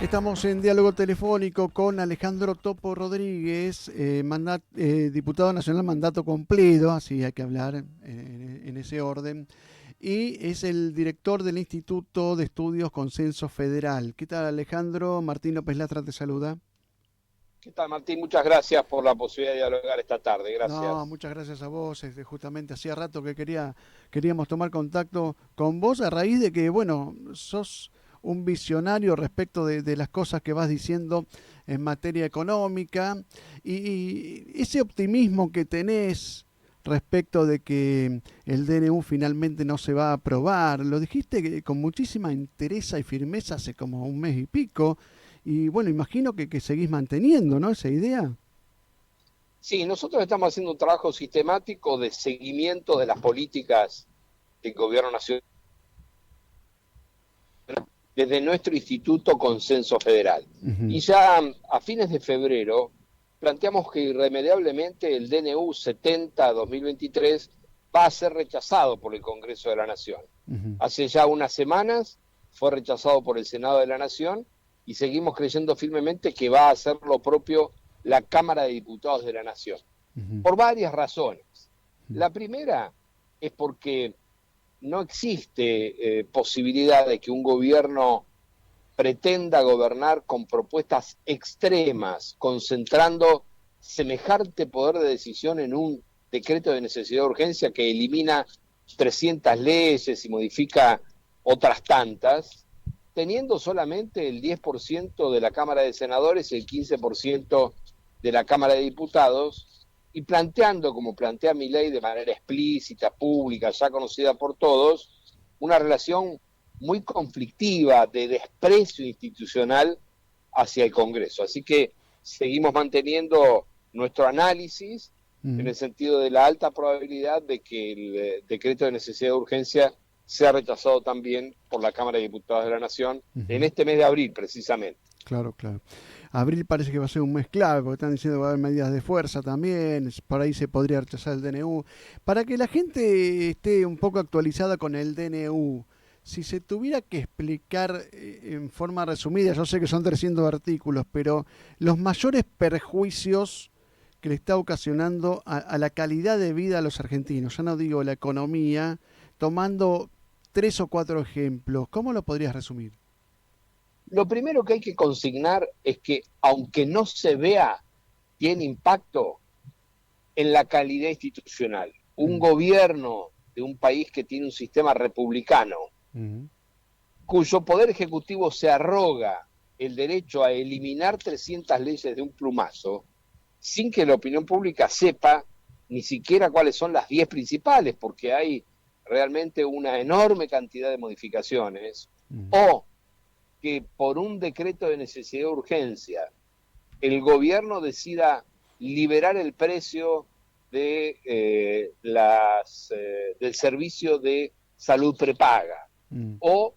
Estamos en diálogo telefónico con Alejandro Topo Rodríguez, diputado nacional mandato cumplido, así hay que hablar en ese orden, y es el director del Instituto de Estudios Consenso Federal. ¿Qué tal, Alejandro? Martín López Lastra te saluda. ¿Qué tal, Martín? Muchas gracias por la posibilidad de dialogar esta tarde. No, Gracias. muchas gracias a vos. Justamente hacía rato que queríamos tomar contacto con vos a raíz de que, bueno, sos un visionario respecto de las cosas que vas diciendo en materia económica y ese optimismo que tenés respecto de que el DNU finalmente no se va a aprobar. Lo dijiste con muchísima entereza y firmeza hace como un mes y pico y bueno, imagino que seguís manteniendo, ¿no? Esa idea. Sí, nosotros estamos haciendo un trabajo sistemático de seguimiento de las políticas del gobierno nacional desde nuestro Instituto Consenso Federal. Ujú, Y ya a fines de febrero planteamos que irremediablemente el DNU 70-2023 va a ser rechazado por el Congreso de la Nación. ujú, Hace ya unas semanas fue rechazado por el Senado de la Nación y seguimos creyendo firmemente que va a hacer lo propio la Cámara de Diputados de la Nación, ujú, por varias razones. ujú. La primera es porque no existe posibilidad de que un gobierno pretenda gobernar con propuestas extremas, concentrando semejante poder de decisión en un decreto de necesidad de urgencia que elimina 300 leyes y modifica otras tantas, teniendo solamente el 10% de la Cámara de Senadores y el 15% de la Cámara de Diputados, y planteando, como plantea mi ley de manera explícita, pública, ya conocida por todos, una relación muy conflictiva de desprecio institucional hacia el Congreso. Así que seguimos manteniendo nuestro análisis en Mm. el sentido de la alta probabilidad de que el decreto de necesidad de urgencia sea rechazado también por la Cámara de Diputados de la Nación en Ujú. este mes de abril, precisamente. Claro, claro. Abril parece que va a ser un mes clave, porque están diciendo que va a haber medidas de fuerza también, por ahí se podría rechazar el DNU. Para que la gente esté un poco actualizada con el DNU, si se tuviera que explicar en forma resumida, yo sé que son 300 artículos, pero los mayores perjuicios que le está ocasionando a la calidad de vida a los argentinos, ya no digo la economía, tomando tres o cuatro ejemplos, ¿cómo lo podrías resumir? Lo primero que hay que consignar es que, aunque no se vea, tiene impacto en la calidad institucional. Un Mm, gobierno de un país que tiene un sistema republicano, mm, cuyo poder ejecutivo se arroga el derecho a eliminar 300 leyes de un plumazo, sin que la opinión pública sepa ni siquiera cuáles son las 10 principales, porque hay realmente una enorme cantidad de modificaciones, mm, o que por un decreto de necesidad de urgencia el gobierno decida liberar el precio del servicio de salud prepaga, mm. o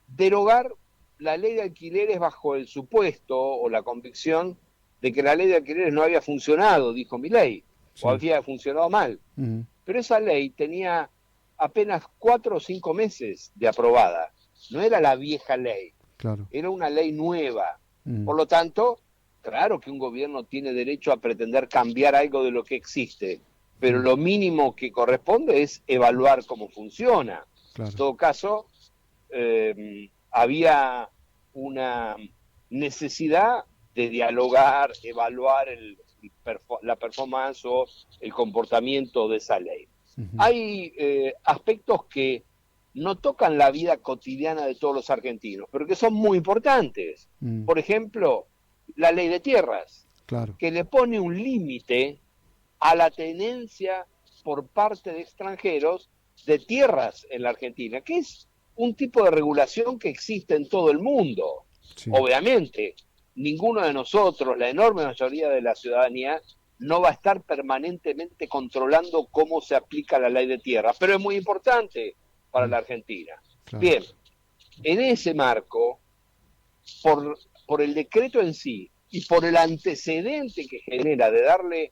derogar la ley de alquileres bajo el supuesto o la convicción de que la ley de alquileres no había funcionado, dijo mi ley, o Sí. había funcionado mal. Mm, Pero esa ley tenía apenas 4 o 5 meses de aprobada. No era la vieja ley, claro. era una ley nueva. Mm, Por lo tanto, claro que un gobierno tiene derecho a pretender cambiar algo de lo que existe, pero mm, lo mínimo que corresponde es evaluar cómo funciona. En claro. todo caso, había una necesidad de dialogar, evaluar la performance o el comportamiento de esa ley. Ujú, Hay aspectos que no tocan la vida cotidiana de todos los argentinos, pero que son muy importantes. mm, Por ejemplo, la ley de tierras, claro. que le pone un límite a la tenencia por parte de extranjeros de tierras en la Argentina, que es un tipo de regulación que existe en todo el mundo. Sí. Obviamente, ninguno de nosotros, la enorme mayoría de la ciudadanía, no va a estar permanentemente controlando cómo se aplica la ley de tierra, pero es muy importante para Mm, la Argentina. claro. Bien, en ese marco, por el decreto en sí y por el antecedente que genera de darle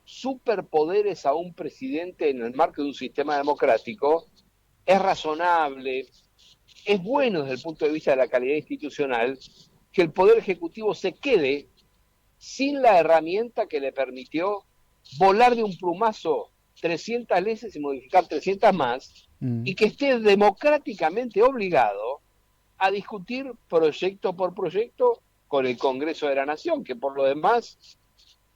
superpoderes a un presidente en el marco de un sistema democrático, es razonable es bueno desde el punto de vista de la calidad institucional que el Poder Ejecutivo se quede sin la herramienta que le permitió volar de un plumazo 300 leyes y modificar 300 más, y que esté democráticamente obligado a discutir proyecto por proyecto con el Congreso de la Nación, que por lo demás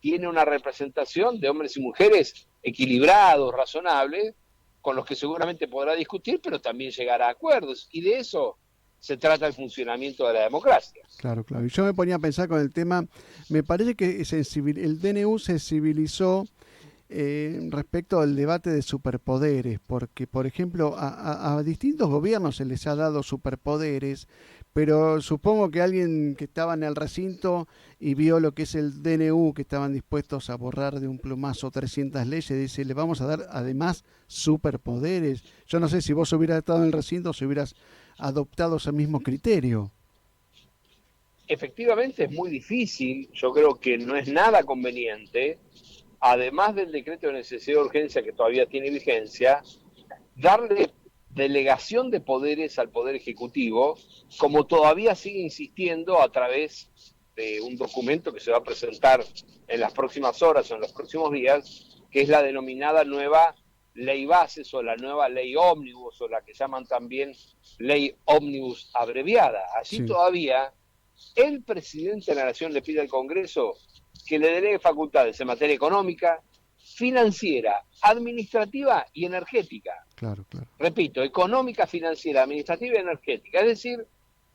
tiene una representación de hombres y mujeres equilibrados, razonables, con los que seguramente podrá discutir, pero también llegará a acuerdos. Y de eso se trata el funcionamiento de la democracia. Claro, claro. Y yo me ponía a pensar con el tema, me parece que el DNU sensibilizó respecto al debate de superpoderes, porque, por ejemplo, a distintos gobiernos se les ha dado superpoderes, pero supongo que alguien que estaba en el recinto y vio lo que es el DNU, que estaban dispuestos a borrar de un plumazo 300 leyes, dice, le vamos a dar además superpoderes. Yo no sé si vos hubieras estado en el recinto, si hubieras adoptado ese mismo criterio. Efectivamente es muy difícil, yo creo que no es nada conveniente, además del decreto de necesidad de urgencia que todavía tiene vigencia, darle delegación de poderes al Poder Ejecutivo, como todavía sigue insistiendo a través de un documento que se va a presentar en las próximas horas o en los próximos días, que es la denominada nueva ley bases o la nueva ley ómnibus o la que llaman también ley ómnibus abreviada. Allí Sí, todavía el presidente de la Nación le pide al Congreso que le delegue facultades en materia económica, financiera, administrativa y energética. claro, claro. Repito, económica, financiera, administrativa y energética. Es decir,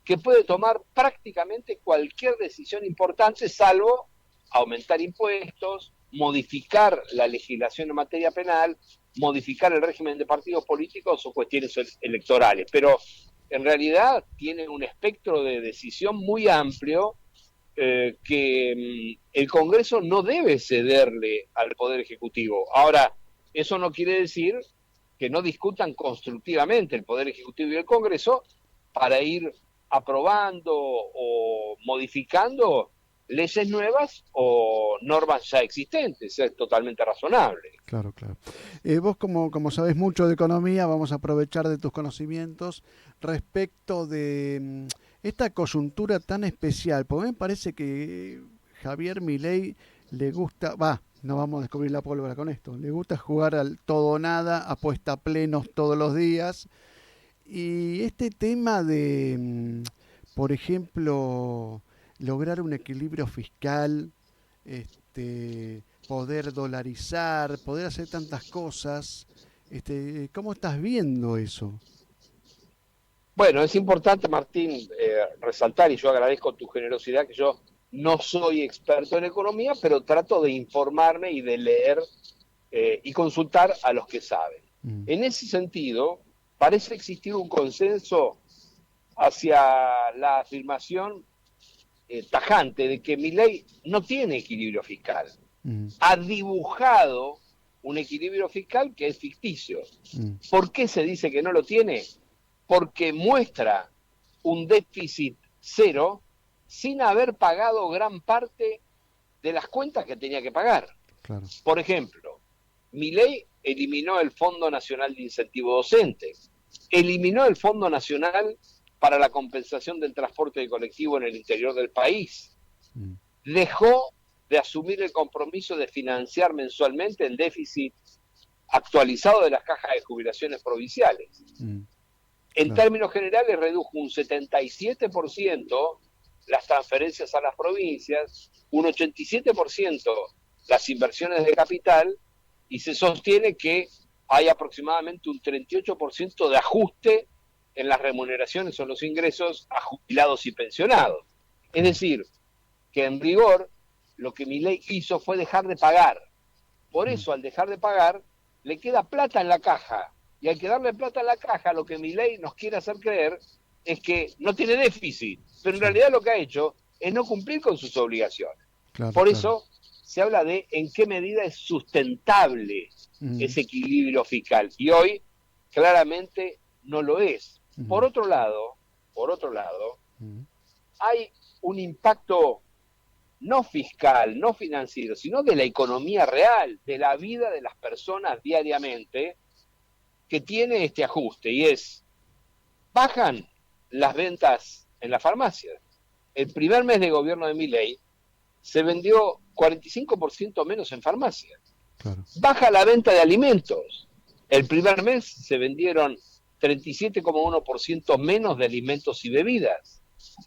que puede tomar prácticamente cualquier decisión importante, salvo aumentar impuestos, modificar la legislación en materia penal, modificar el régimen de partidos políticos o cuestiones electorales. Pero en realidad tiene un espectro de decisión muy amplio que el Congreso no debe cederle al Poder Ejecutivo. Ahora, eso no quiere decir que no discutan constructivamente el Poder Ejecutivo y el Congreso para ir aprobando o modificando leyes nuevas o normas ya existentes. Es totalmente razonable. Claro, claro. Vos como sabés mucho de economía, vamos a aprovechar de tus conocimientos respecto de esta coyuntura tan especial, porque me parece que Javier Milei le gusta, no vamos a descubrir la pólvora con esto, le gusta jugar al todo o nada, apuesta a plenos todos los días, y este tema de, por ejemplo, lograr un equilibrio fiscal, poder dolarizar, poder hacer tantas cosas, ¿cómo estás viendo eso? Bueno, es importante, Martín, resaltar, y yo agradezco tu generosidad, que yo no soy experto en economía, pero trato de informarme y de leer y consultar a los que saben. Mm, En ese sentido, parece existir un consenso hacia la afirmación tajante de que Milei no tiene equilibrio fiscal. mm, Ha dibujado un equilibrio fiscal que es ficticio. mm, ¿Por qué se dice que no lo tiene? Porque muestra un déficit cero sin haber pagado gran parte de las cuentas que tenía que pagar. claro. Por ejemplo, Milei eliminó el Fondo Nacional de Incentivo Docente, eliminó el Fondo Nacional para la compensación del transporte de colectivo en el interior del país, Mm, dejó de asumir el compromiso de financiar mensualmente el déficit actualizado de las cajas de jubilaciones provinciales. mm, En claro. términos generales, redujo un 77% las transferencias a las provincias, un 87% las inversiones de capital, y se sostiene que hay aproximadamente un 38% de ajuste en las remuneraciones o los ingresos a jubilados y pensionados. Es Claro. decir, que en rigor lo que Milei hizo fue dejar de pagar. Por Mm, eso, al dejar de pagar, le queda plata en la caja. Y al quedarle plata en la caja, lo que Milei nos quiere hacer creer es que no tiene déficit. Pero en sí, realidad lo que ha hecho es no cumplir con sus obligaciones. claro, Por claro. eso se habla de en qué medida es sustentable Mm, ese equilibrio fiscal. Y hoy claramente no lo es. mm, Por otro lado, mm, hay un impacto no fiscal, no financiero, sino de la economía real, de la vida de las personas diariamente, que tiene este ajuste, y es, bajan, las ventas en la farmacia. El primer mes de gobierno de Milei se vendió 45% menos en farmacia. Claro. Baja la venta de alimentos. El primer mes se vendieron 37,1% menos de alimentos y bebidas.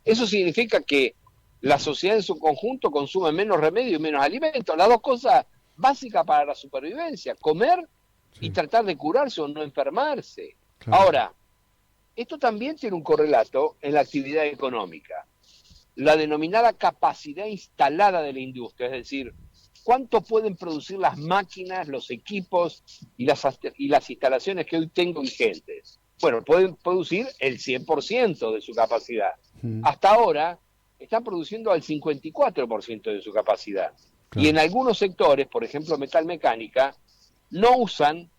Eso significa que la sociedad en su conjunto consume menos remedio y menos alimentos. Las dos cosas básicas para la supervivencia, comer y Sí, tratar de curarse o no enfermarse. claro. Ahora, esto también tiene un correlato en la actividad económica, la denominada capacidad instalada de la industria, es decir, cuánto pueden producir las máquinas, los equipos y las instalaciones que hoy tengo vigentes. Bueno, pueden producir el 100% de su capacidad. Mm, Hasta ahora están produciendo al 54% de su capacidad. Y claro. en algunos sectores, por ejemplo metalmecánica, no usan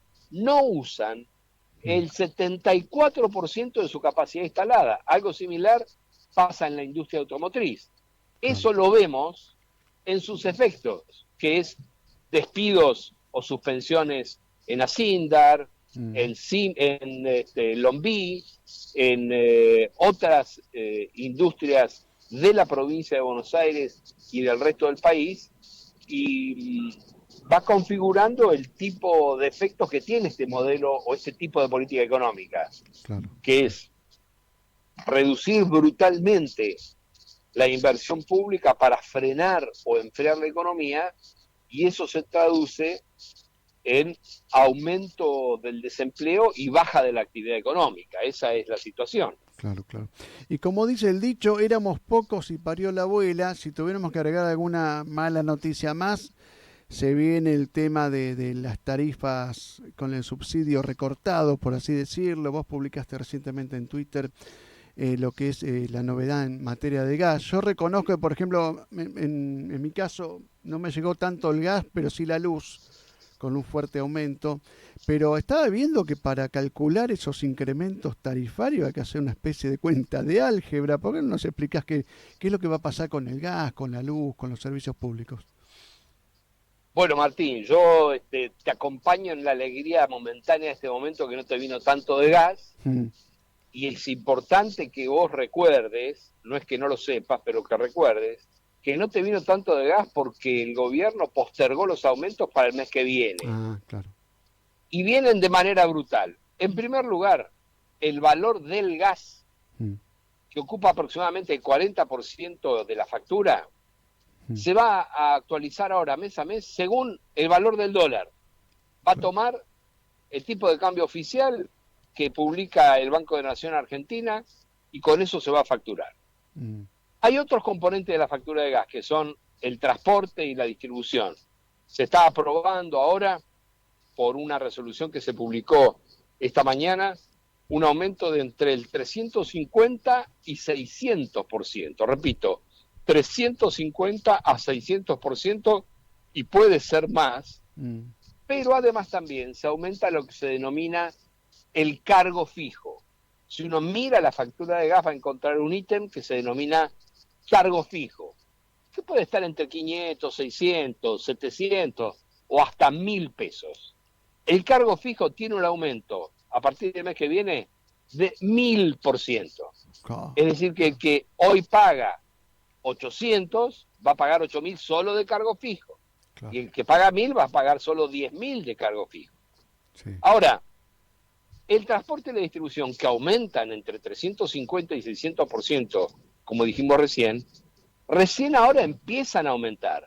Mm, el 74% de su capacidad instalada. Algo similar pasa en la industria automotriz. claro. Eso lo vemos en sus efectos, que es despidos o suspensiones en Acindar, Mm, en Lombí, en otras industrias de la provincia de Buenos Aires y del resto del país, y va configurando el tipo de efectos que tiene este modelo o este tipo de política económica, claro. que es reducir brutalmente la inversión pública para frenar o enfriar la economía, y eso se traduce en aumento del desempleo y baja de la actividad económica. Esa es la situación. Claro, claro. Y como dice el dicho, éramos pocos y parió la abuela. Si tuviéramos que agregar alguna mala noticia más, se viene el tema de las tarifas con el subsidio recortado, por así decirlo. Vos publicaste recientemente en Twitter lo que es la novedad en materia de gas. Yo reconozco que, por ejemplo, en mi caso no me llegó tanto el gas, pero sí la luz, con un fuerte aumento. Pero estaba viendo que para calcular esos incrementos tarifarios hay que hacer una especie de cuenta de álgebra. ¿Por qué no nos explicás qué es lo que va a pasar con el gas, con la luz, con los servicios públicos? Bueno, Martín, yo te acompaño en la alegría momentánea de este momento que no te vino tanto de gas, Mm, y es importante que vos recuerdes, no es que no lo sepas, pero que recuerdes, que no te vino tanto de gas porque el gobierno postergó los aumentos para el mes que viene. ah, claro. Y vienen de manera brutal. En primer lugar, el valor del gas, Mm, que ocupa aproximadamente el 40% de la factura, mm, se va a actualizar ahora mes a mes según el valor del dólar. Va a claro. tomar el tipo de cambio oficial que publica el Banco de la Nación Argentina, y con eso se va a facturar. Mm, Hay otros componentes de la factura de gas que son el transporte y la distribución. Se está aprobando ahora, por una resolución que se publicó esta mañana, un aumento de entre el 350 y 600%. Repito, 350 a 600%, y puede ser más, mm, pero además también se aumenta lo que se denomina el cargo fijo. Si uno mira la factura de gas va a encontrar un ítem que se denomina cargo fijo, que puede estar entre 500, 600, 700 o hasta 1.000 pesos. El cargo fijo tiene un aumento a partir del mes que viene de 1.000%. ca- Es decir, que el que hoy paga 800 va a pagar 8.000 solo de cargo fijo. Y claro. el que paga 1.000 va a pagar solo 10.000 de cargo fijo. Sí. Ahora, el transporte y la distribución, que aumentan entre 350 y 600%, como dijimos recién ahora empiezan a aumentar.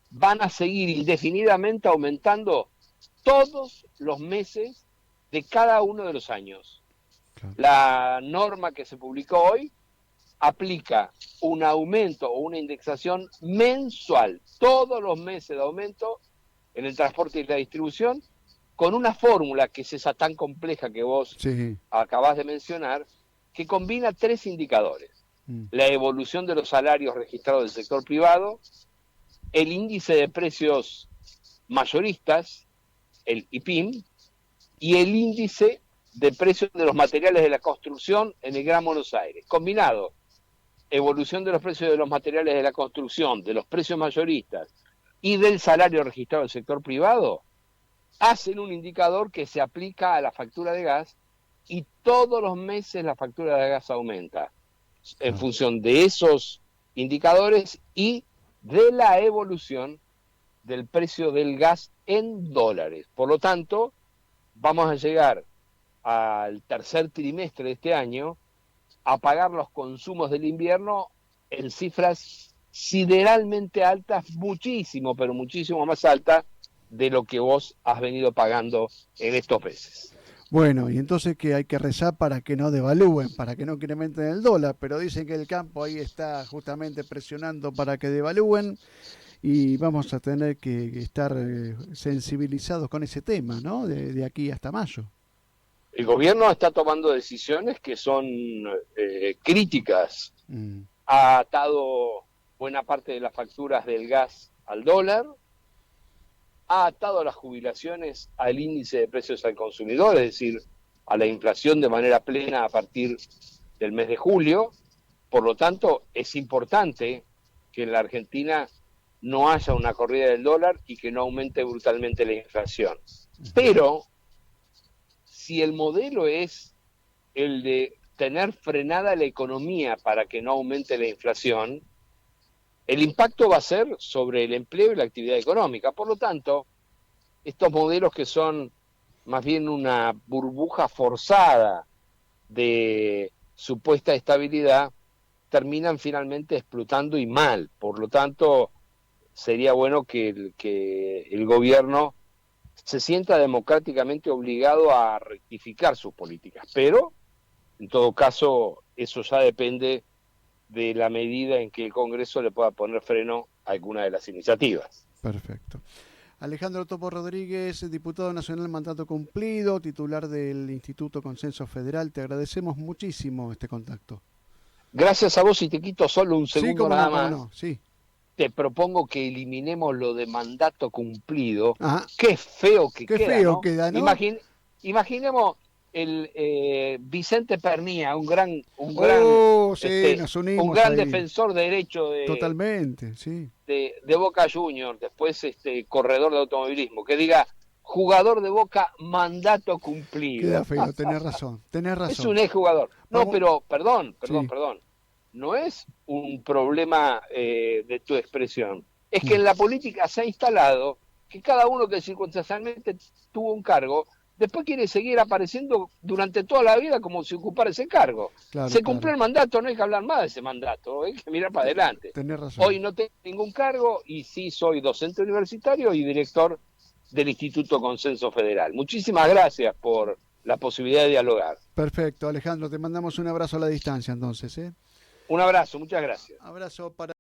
Van a seguir indefinidamente aumentando todos los meses de cada uno de los años. Claro. La norma que se publicó hoy aplica un aumento o una indexación mensual, todos los meses de aumento en el transporte y la distribución, con una fórmula que es esa tan compleja que vos Sí. acabás de mencionar, que combina tres indicadores: Mm, la evolución de los salarios registrados del sector privado, el índice de precios mayoristas, el IPIM, y el índice de precios de los materiales de la construcción en el Gran Buenos Aires. Combinado, evolución de los precios de los materiales de la construcción, de los precios mayoristas y del salario registrado del sector privado, hacen un indicador que se aplica a la factura de gas y todos los meses la factura de gas aumenta en Ah, función de esos indicadores y de la evolución del precio del gas en dólares. Por lo tanto, vamos a llegar al tercer trimestre de este año a pagar los consumos del invierno en cifras sideralmente altas, muchísimo, pero muchísimo más altas de lo que vos has venido pagando en estos meses. bueno, y entonces que hay que rezar para que no devalúen, para que no incrementen el dólar, pero dicen que el campo ahí está justamente presionando para que devalúen y vamos a tener que estar sensibilizados con ese tema, ¿no? De aquí hasta mayo. El gobierno está tomando decisiones que son críticas. Mm, Ha atado buena parte de las facturas del gas al dólar, ha atado las jubilaciones al índice de precios al consumidor, es decir, a la inflación de manera plena a partir del mes de julio. Por lo tanto, es importante que en la Argentina no haya una corrida del dólar y que no aumente brutalmente la inflación. ujú. Pero si el modelo es el de tener frenada la economía para que no aumente la inflación, el impacto va a ser sobre el empleo y la actividad económica. Por lo tanto, estos modelos que son más bien una burbuja forzada de supuesta estabilidad, terminan finalmente explotando y mal. Por lo tanto, sería bueno que el gobierno se sienta democráticamente obligado a rectificar sus políticas. Pero, en todo caso, eso ya depende de la medida en que el Congreso le pueda poner freno a alguna de las iniciativas. Perfecto. Alejandro Topo Rodríguez, diputado nacional mandato cumplido, titular del Instituto Consenso Federal, te agradecemos muchísimo este contacto. Gracias a vos, y te quito solo un Sí, segundo nada cómo más, no, sí. te propongo que eliminemos lo de mandato cumplido. Ajá, Qué feo que qué queda, feo ¿no? queda, ¿no? Imaginemos el Vicente Pernía, Oh, sí, nos un unimos gran ahí. defensor de derecho Totalmente, sí. de Boca Juniors, después corredor de automovilismo, que diga jugador de Boca, mandato Queda cumplido. feo, tenés razón, tenés Es razón. un exjugador. No, Vamos, pero perdón, perdón, sí. perdón. No es un problema de tu expresión. Es que Mm. en la política se ha instalado que cada uno que circunstancialmente tuvo un cargo, después quiere seguir apareciendo durante toda la vida como si ocupara ese cargo. Claro, Se cumplió claro. el mandato, no hay que hablar más de ese mandato, hay que mirar para adelante. Tenés razón. Hoy no tengo ningún cargo y sí soy docente universitario y director del Instituto Consenso Federal. Muchísimas gracias por la posibilidad de dialogar. Perfecto, Alejandro, te mandamos un abrazo a la distancia entonces, ¿eh? Un abrazo, muchas gracias. Abrazo para